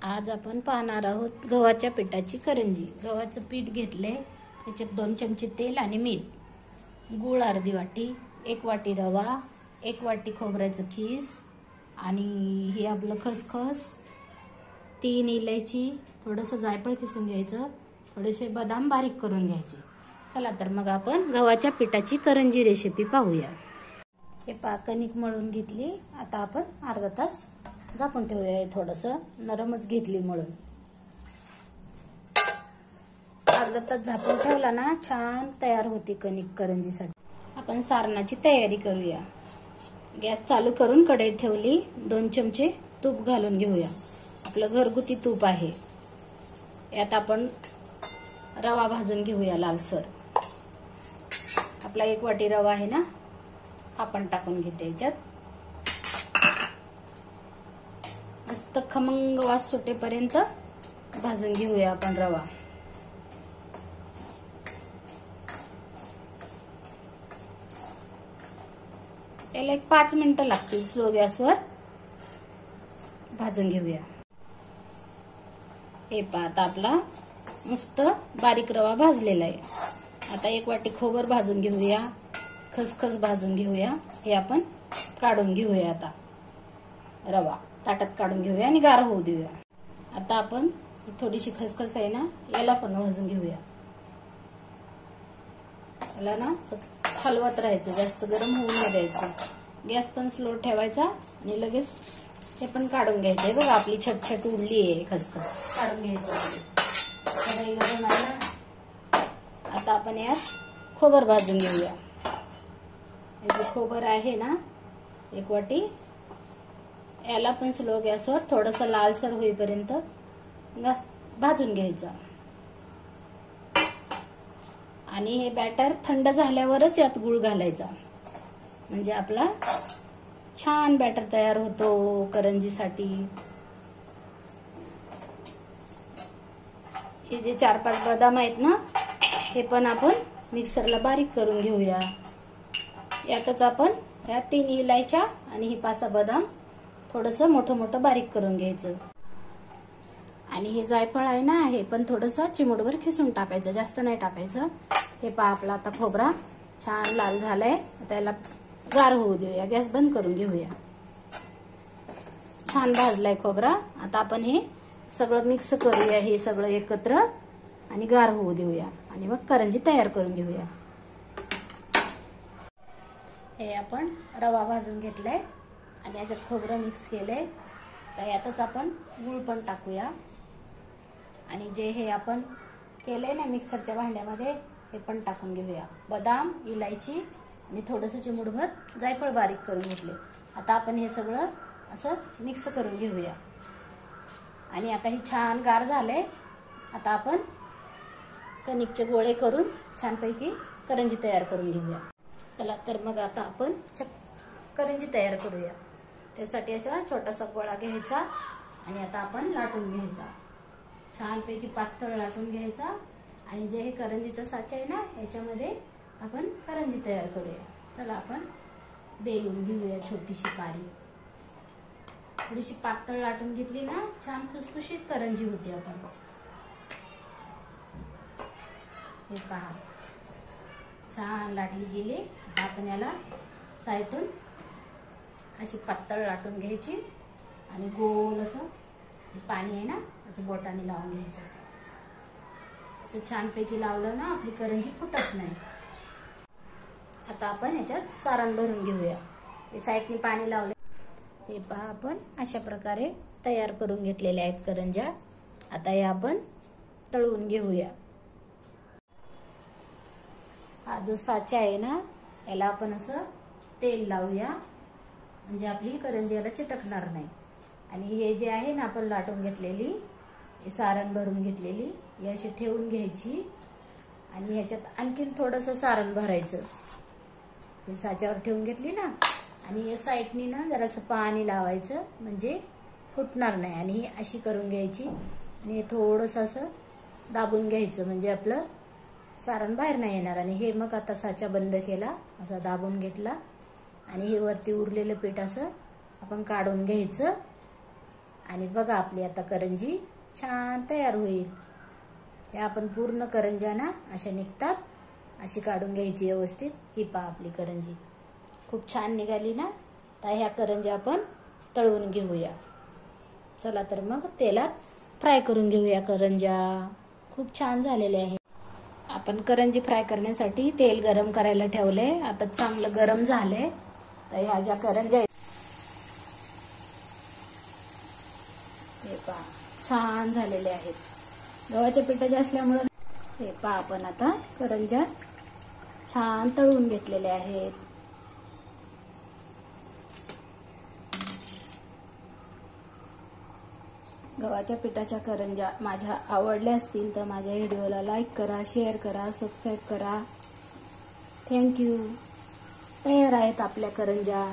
आज आपण पाहणार आहोत गव्हाच्या पिठाची करंजी। गव्हाचं पीठ घेतले, त्याच्यात 2 चमचे तेल आणि मीठ, गूळ अर्धी वाटी, 1 वाटी रवा, 1 वाटी खोबऱ्याचं खीस आणि हे आपलं खसखस, 3 इलायची, थोडंसं जायफळ किसून घ्यायचं, थोडेसे बदाम बारीक करून घ्यायचे। चला तर मग आपण गव्हाच्या पिठाची करंजी रेसिपी पाहूया। हे कणिक मळून घेतली, आता आपण अर्धा तास झाकून ठेवूया। थोडंसं नरमच घेतली मळून। अर्धा तास झाकून ठेवला ना, छान तयार होती कणिक करंजीसाठी। आपण सारणाची तयारी करूया। गॅस चालू करून कढई ठेवली, 2 चमचे तूप घालून घेऊया। आपलं घरगुती तूप आहे। यात आपण रवा भाजून घेऊया लालसर। आपला 1 वाटी रवा आहे ना, आपण टाकून घेते याच्यात। मस्त खमंग वास सुटेपर्यंत भाजून घेऊया आपण रवा। याला 5 मिनिटं लागतील, स्लो गॅसवर भाजून घेऊया। हे पहा, आता आपला मस्त बारीक रवा भाजलेला आहे। आता 1 वाटी खोबर भाजून घेऊया, खसखस भाजून घेऊया। हे आपण काढून घेऊया। आता रवा ताटात काढून घेऊया आणि गार होऊ देऊया। आता आपण थोडीशी खसखस आहे ना, याला पण भाजून घेऊया। याला ना हलवत राहायचं, जास्त गरम होऊ नाही द्यायचं। गॅस पण स्लो ठेवायचा आणि लगेच हे पण काढून घ्यायचंय। बघा आपली छटछट उडली आहे, खसखस काढून घ्यायचं। गरम आहे ना, आता आपण यात खोबर भाजून घेऊया। हे खोबर आहे ना, 1 वाटी, याला पण स्लो गॅसवर थोडंसं लालसर होईपर्यंत भाजून घ्यायचं। आणि हे बॅटर थंड झाल्यावरच यात गूळ घालायचा, म्हणजे आपला छान बॅटर तयार होतो करंजीसाठी। हे जे 4-5 बदाम आहेत ना, हे पण आपण मिक्सरला बारीक करून घेऊया। यातच आपण या 3 इलायच्या आणि ही 5 बदाम थोडंसं मोठं मोठं बारीक करून घ्यायचं। आणि हे जायफळ आहे ना, हे पण थोडंसं चिमूटभर खिसून टाकायचं, जास्त नाही टाकायचं। हे पहा, आपला आता खोबरा छान लाल झालाय। आता याला गार होऊ देऊया, गॅस बंद करून घेऊया। छान भाजलाय खोबरा। आता आपण हे सगळं मिक्स करूया, हे सगळं एकत्र, आणि गार होऊ देऊया आणि मग करंजी तयार करून घेऊया। हे आपण रवा भाजून घेतलाय आणि याच्यात खोबरं मिक्स केलंय। तर यातच आपण गूळ पण टाकूया आणि जे हे आपण केलंय ना मिक्सरच्या भांड्यामध्ये, हे पण टाकून घेऊया। बदाम, इलायची आणि थोडंसं चिमूटभर जायफळ बारीक करून घेतले। आता आपण हे सगळं असं मिक्स करून घेऊया। आणि आता हे छान गार झालंय। आता आपण कणिकचे गोळे करून छानपैकी करंजी तयार करून घेऊया। चला तर मग आता आपण करंजी तयार करूया। त्यासाठी असा छोटासा गोळा घ्यायचा आणि आता आपण लाटून घ्यायचा। छानपैकी पातळ लाटून घ्यायचा आणि जे हे करंजीचं साचा आहे ना, याच्यामध्ये आपण करंजी तयार करूया। चला आपण बेलून घेऊया छोटीशी पारी। थोडीशी पातळ लाटून घेतली ना, छान खुसखुशीत करंजी होती। आपण हे पहा, छान लाटली गेली। आता आपण याला साईडून अशी पातळ लाटून घ्यायची आणि गोल असं पाणी आहे ना, असं बोटाने लावून घ्यायचं। असं छानपैकी लावलं ना, आपली करंजी फुटत नाही। आता आपण याच्यात सारण भरून घेऊया। हे साईडने पाणी लावले। हे पहा, आपण अशा प्रकारे तयार करून घेतलेल्या आहेत करंज्या। आता हे आपण तळून घेऊया। हा जो साचा आहे ना, याला आपण असं तेल लावूया, म्हणजे आपली करंजी याला चिटकणार नाही। आणि हे जे आहे ना, आपण लाटून घेतलेली, हे सारण भरून घेतलेली, ही अशी ठेवून घ्यायची आणि ह्याच्यात आणखीन थोडंसं सारण भरायचं। हे साच्यावर ठेवून घेतली ना, आणि या साईडनी ना जरासं पाणी लावायचं, म्हणजे फुटणार नाही। आणि ही अशी करून घ्यायची आणि हे थोडंसं असं दाबून घ्यायचं, म्हणजे आपलं सारण बाहेर नाही येणार। आणि हे मग आता साचा बंद केला, असा दाबून घेतला आणि हे वरती उरलेलं पीठ असं आपण काढून घ्यायचं आणि बघा आपली आता करंजी छान तयार होईल. या आपण पूर्ण करंज्या ना अशा निघतात, अशी काढून घ्यायची व्यवस्थित. ही पहा आपली करंजी खूप छान निघाली ना. तर ह्या करंज्या आपण तळून घेऊया. चला तर मग तेलात फ्राय करून घेऊया करंज्या. खूप छान झालेले आहे. आपण करंजी फ्राय करण्यासाठी तेल गरम करायला ठेवले. आता चांगलं गरम झाले. तर ह्या ज्या करंज्या हे पहा छान झालेले आहेत. गव्हाच्या पिठाच्या असल्यामुळे हे पहा आपण आता करंज्या छान तळून घेतलेल्या आहेत. गव्हाच्या पिठाच्या करंज्या माझ्या आवडल्या असतील तर माझ्या व्हिडिओला लाईक करा, शेअर करा, सबस्क्राईब करा. थँक्यू. तयार आहेत आपल्या करंज्या.